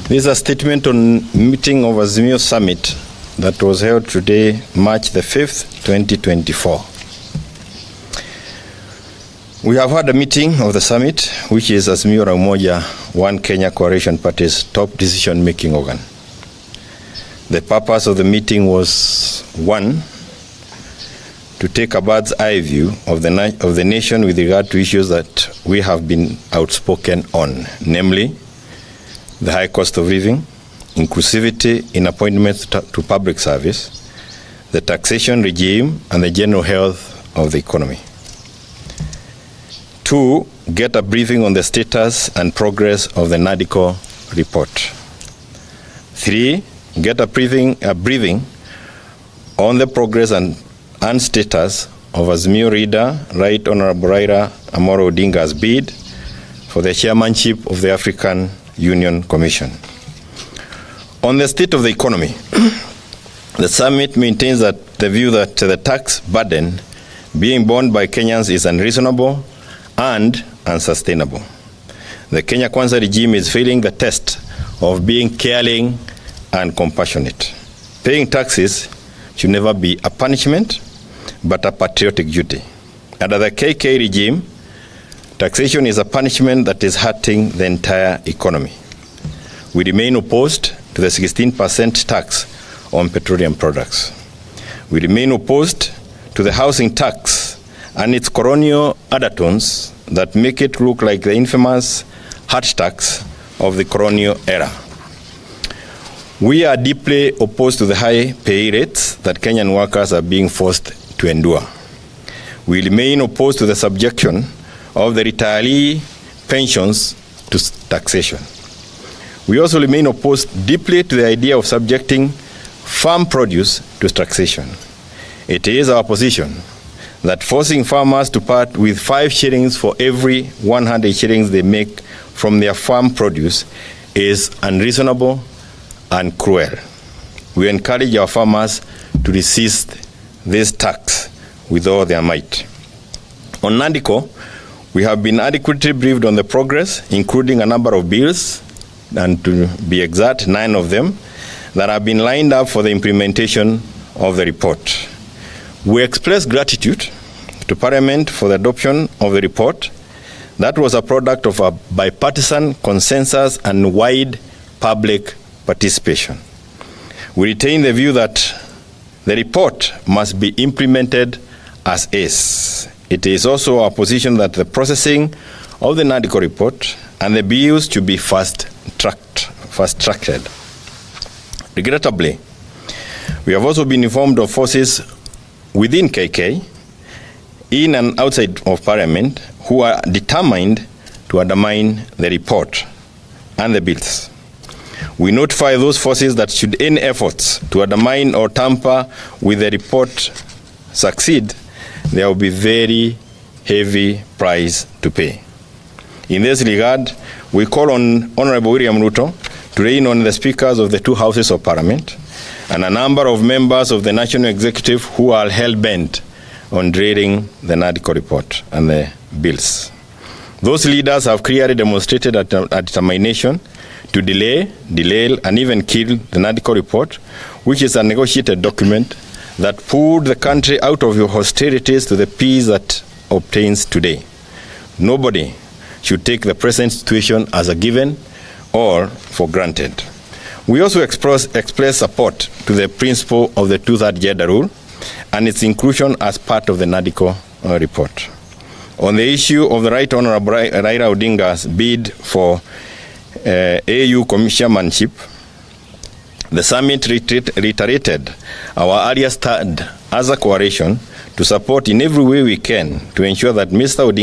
This is a statement on meeting of Azimio Summit that was held today, March the 5th, 2024. We have had a meeting of the summit, which is Azimio la Umoja, One Kenya Coalition Party's top decision-making organ. The purpose of the meeting was, one, to take a bird's eye view of the nation with regard to issues that we have been outspoken on, namely the high cost of living, inclusivity in appointments to public service, the taxation regime, and the general health of the economy. Two, get a briefing on the status and progress of the NADCO report. Three, get a briefing on the progress and status of Azimio leader, Right Honorable Raila Odinga's bid for the chairmanship of the African Union Commission. On the state of the economy, the summit maintains that the view that the tax burden being borne by Kenyans is unreasonable and unsustainable. The Kenya Kwanza regime is failing the test of being caring and compassionate. Paying taxes should never be a punishment, but a patriotic duty. Under the KK regime, taxation is a punishment that is hurting the entire economy. We remain opposed to the 16% tax on petroleum products. We remain opposed to the housing tax and its colonial undertones that make it look like the infamous hut tax of the colonial era. We are deeply opposed to the high pay rates that Kenyan workers are being forced to endure. We remain opposed to the subjection of the retiree pensions to taxation. We also remain opposed deeply to the idea of subjecting farm produce to taxation. It is our position that forcing farmers to part with 5 shillings for every 100 shillings they make from their farm produce is unreasonable and cruel. We encourage our farmers to resist this tax with all their might. On NADCO, we have been adequately briefed on the progress, including a number of bills, and to be exact, 9 of them, that have been lined up for the implementation of the report. We express gratitude to Parliament for the adoption of the report that was a product of a bipartisan consensus and wide public participation. We retain the view that the report must be implemented as is. It is also our position that the processing of the NADCO report and the bills should be fast-tracked. Regrettably, we have also been informed of forces within KK, in and outside of Parliament, who are determined to undermine the report and the bills. We notify those forces that should any efforts to undermine or tamper with the report succeed, there will be very heavy price to pay. In this regard, we call on Honorable William Ruto to rein on the speakers of the 2 houses of Parliament and a number of members of the National Executive who are hell-bent on derailing the NADCO report and the bills. Those leaders have clearly demonstrated a determination to delay, and even kill the NADCO report, which is a negotiated document that pulled the country out of your hostilities to the peace that obtains today. Nobody should take the present situation as a given or for granted. We also express support to the principle of the 2/3 gender rule and its inclusion as part of the NADCO report. On the issue of the Right Honorable Raila Odinga's bid for AU chairmanship, the summit reiterated our earlier stand as a coalition to support in every way we can to ensure that Mr. Odinga